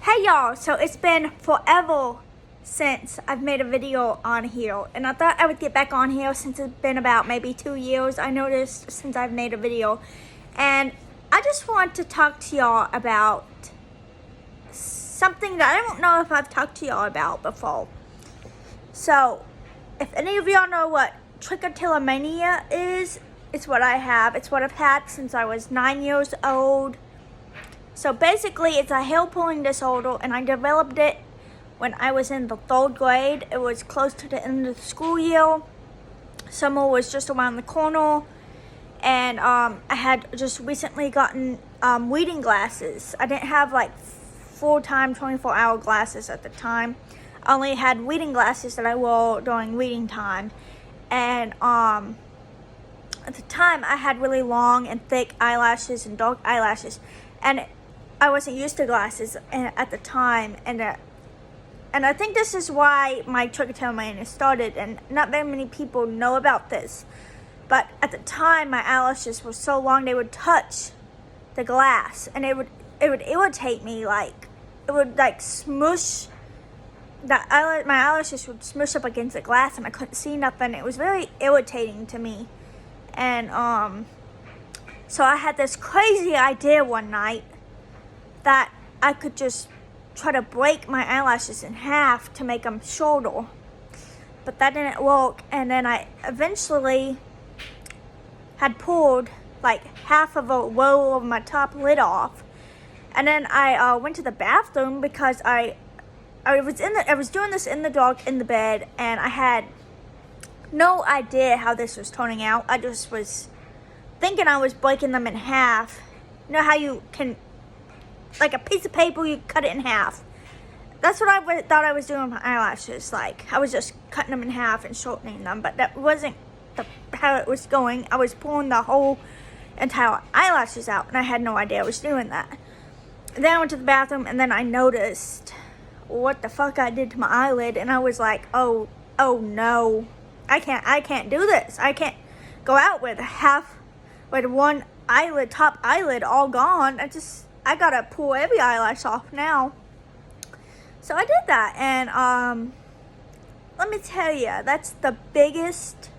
Hey y'all, so it's been forever since I've made a video on here, and I thought I would get back on here since it's been about maybe 2 years, I noticed, since I've made a video. And I just want to talk to y'all about something that I don't know if I've talked to y'all about before. So, if any of y'all know what Trichotillomania is, it's what I have. It's what I've had since I was 9 years old. So basically, it's a hair pulling disorder, and I developed it when I was in the 3rd grade. It was close to the end of the school year. Summer was just around the corner, and I had just recently gotten reading glasses. I didn't have like full-time 24-hour glasses at the time. I only had reading glasses that I wore during reading time, and at the time I had really long and thick eyelashes and dark eyelashes, and I wasn't used to glasses at the time, and I think this is why my trichotillomania started, and not very many people know about this. But at the time, my eyelashes were so long they would touch the glass, and it would irritate me. Like, it would like smush. My eyelashes would smush up against the glass, and I couldn't see nothing. It was very irritating to me, and so I had this crazy idea one night that I could just try to break my eyelashes in half to make them shorter. But that didn't work, and then I eventually had pulled like half of a row of my top lid off. And then I went to the bathroom because I was doing this in the dark in the bed, and I had no idea how this was turning out. I just was thinking I was breaking them in half. You know how you can, like a piece of paper, you cut it in half. That's what I thought I was doing with my eyelashes. Like, I was just cutting them in half and shortening them, but that wasn't how it was going. I was pulling the whole entire eyelashes out, and I had no idea I was doing that. And then I went to the bathroom, and then I noticed what the fuck I did to my eyelid, and I was like, oh no, I can't do this. I can't go out with one eyelid, top eyelid all gone. I gotta pull every eyelash off now. So I did that, and let me tell you, that's the biggest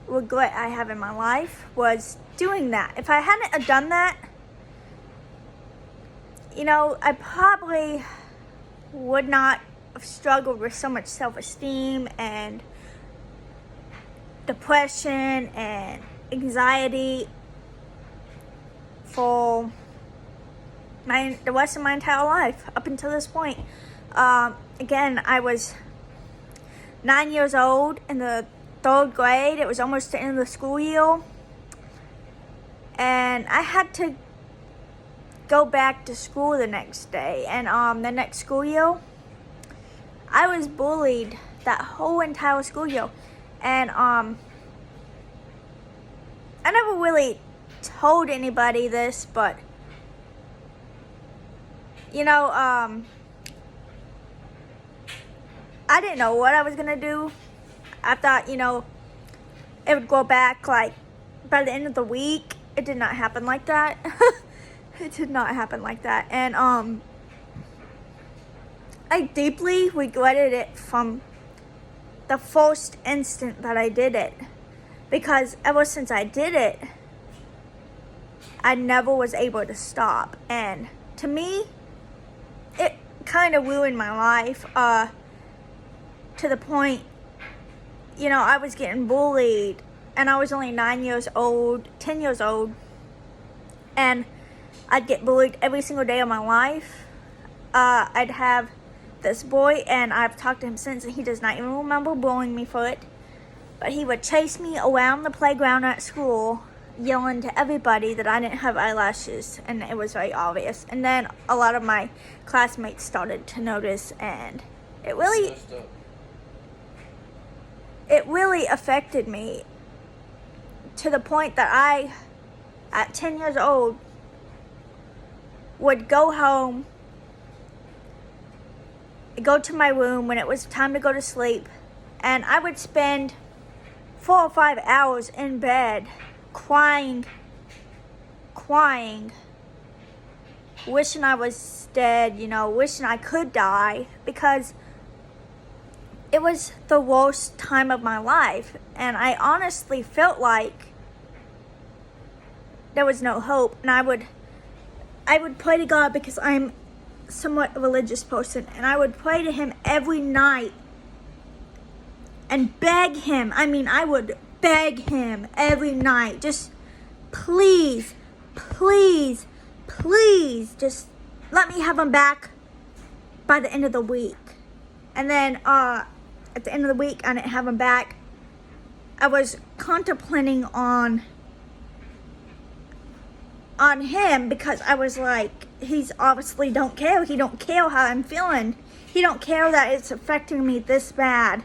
regret I have in my life, was doing that. If I hadn't done that, you know, I probably would not have struggled with so much self-esteem and depression and anxiety for the rest of my entire life up until this point. Again, I was 9 years old in the 3rd grade. It was almost the end of the school year, and I had to go back to school the next day. And the next school year, I was bullied that whole entire school year, and I never really told anybody this, but you know, I didn't know what I was gonna do. I thought, you know, it would go back like by the end of the week. It did not happen like that. It did not happen like that. And I deeply regretted it from the first instant that I did it, because ever since I did it, I never was able to stop. And to me, it kind of ruined my life, to the point, you know, I was getting bullied, and I was only 10 years old, and I'd get bullied every single day of my life. I'd have this boy, and I've talked to him since, and he does not even remember bullying me for it, but he would chase me around the playground at school, yelling to everybody that I didn't have eyelashes, and it was very obvious. And then a lot of my classmates started to notice, and it really affected me to the point that I, at 10 years old, would go home, go to my room when it was time to go to sleep, and I would spend 4 or 5 hours in bed crying wishing I was dead, wishing I could die, because it was the worst time of my life, and I honestly felt like there was no hope. And I would pray to God, because I'm somewhat a religious person, and I would pray to him every night and beg him. I would beg him every night, just please, please, please, just let me have him back by the end of the week. And then at the end of the week, I didn't have him back. I was contemplating on him, because I was like, he's obviously don't care. He don't care how I'm feeling. He don't care that it's affecting me this bad.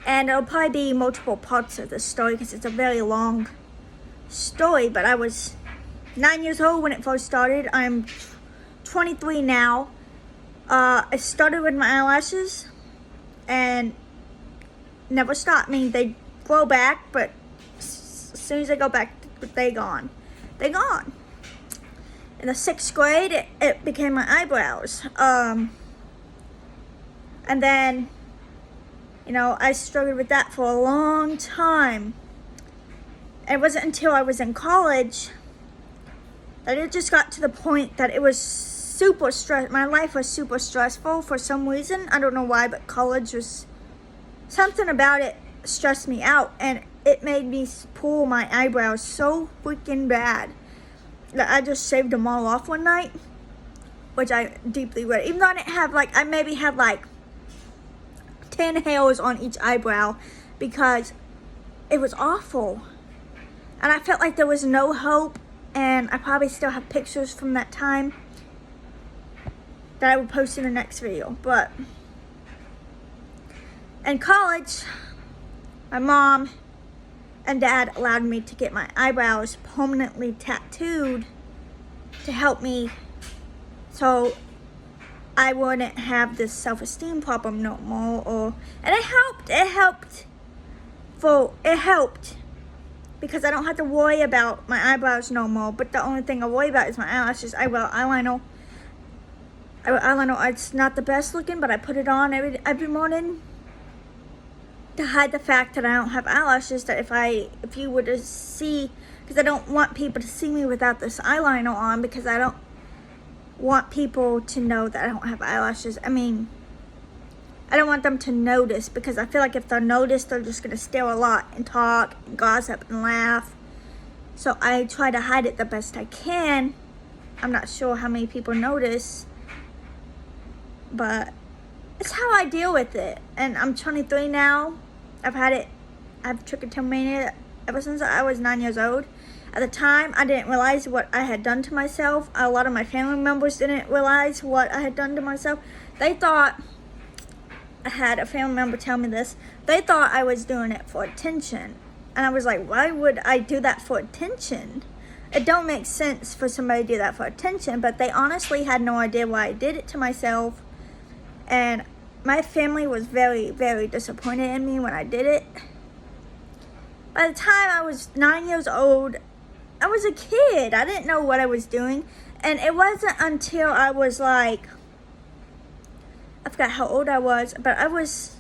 And it'll probably be multiple parts of this story, because it's a very long story. But I was 9 years old when it first started. I'm 23 now. It started with my eyelashes and never stopped. They grow back, but as soon as they go back, they're gone. They're gone. In the 6th grade, it became my eyebrows. And then, I struggled with that for a long time. It wasn't until I was in college that it just got to the point that it was super stress. My life was super stressful for some reason. I don't know why, but college was, something about it stressed me out, and it made me pull my eyebrows so freaking bad that I just shaved them all off one night, which I deeply regret. Even though I didn't have I maybe had 10 hairs on each eyebrow, because it was awful. And I felt like there was no hope, and I probably still have pictures from that time that I will post in the next video. But in college, my mom and dad allowed me to get my eyebrows permanently tattooed to help me, so I wouldn't have this self-esteem problem no more. And it helped because I don't have to worry about my eyebrows no more. But the only thing I worry about is my eyelashes. Eyeliner. It's not the best looking, but I put it on every morning to hide the fact that I don't have eyelashes. That if you were to see, because I don't want people to see me without this eyeliner on, because I don't want people to know that I don't have eyelashes. I don't want them to notice, because I feel like if they notice, they're just going to stare a lot and talk and gossip and laugh. So I try to hide it the best I can. I'm not sure how many people notice, but it's how I deal with it. And I'm 23 now. I have trichotillomania ever since I was 9 years old. At the time, I didn't realize what I had done to myself. A lot of my family members didn't realize what I had done to myself. They thought, I had a family member tell me this, they thought I was doing it for attention. And I was like, why would I do that for attention? It don't make sense for somebody to do that for attention. But they honestly had no idea why I did it to myself. And my family was very, very disappointed in me when I did it. By the time I was 9 years old, I was a kid. I didn't know what I was doing. And it wasn't until I was I forgot how old I was, but I was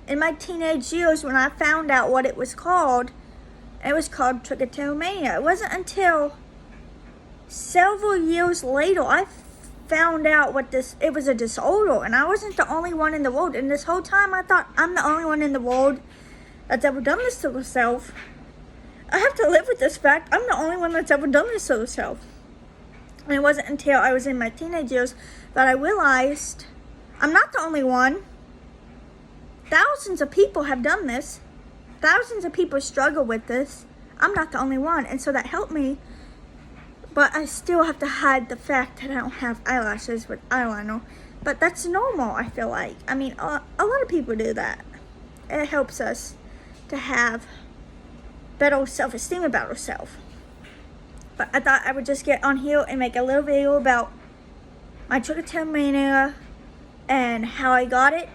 in my teenage years when I found out what it was called. It was called Trichotillomania. It wasn't until several years later I found out it was a disorder, and I wasn't the only one in the world. And this whole time I thought I'm the only one in the world that's ever done this to herself. I have to live with this fact. I'm the only one that's ever done this to herself. And it wasn't until I was in my teenage years that I realized I'm not the only one. Thousands of people have done this. Thousands of people struggle with this. I'm not the only one. And so that helped me. But I still have to hide the fact that I don't have eyelashes with eyeliner. But that's normal, I feel like. A lot of people do that. It helps us to have better self-esteem about ourselves. But I thought I would just get on here and make a little video about my trichotillomania and how I got it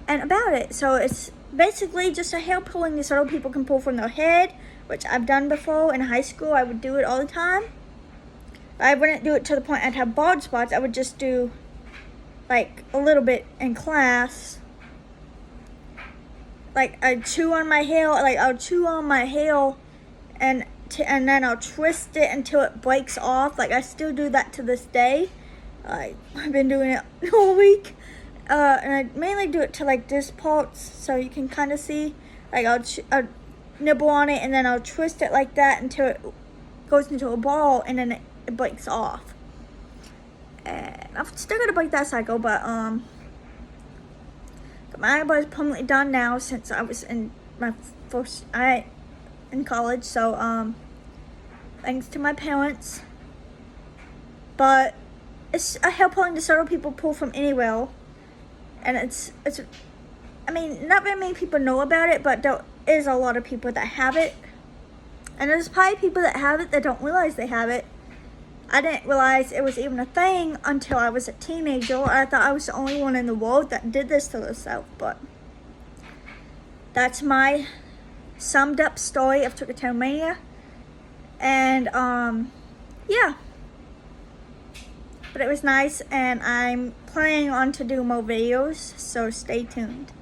and about it. So it's basically just a hair pulling disorder people can pull from their head, which I've done before in high school. I would do it all the time. But I wouldn't do it to the point I'd have bald spots. I would just do like a little bit in class. Like I'd chew on my hair, and then I'll twist it until it breaks off. Like I still do that to this day. I've been doing it all week. And I mainly do it to like this parts, so you can kind of see. Like I'll nibble on it, and then I'll twist it like that until it goes into a ball, and then it breaks off. And I'm still gonna break that cycle, but my eyebrow is permanently done now since I was in my in college. So thanks to my parents. But it's a hair pulling disorder people pull from anywhere, and it's. I mean, not very many people know about it, but there is a lot of people that have it, and there's probably people that have it that don't realize they have it. I didn't realize it was even a thing until I was a teenager. I thought I was the only one in the world that did this to themselves, but that's my summed up story of Trichotillomania. And yeah, but it was nice, and I'm planning on to do more videos, so stay tuned.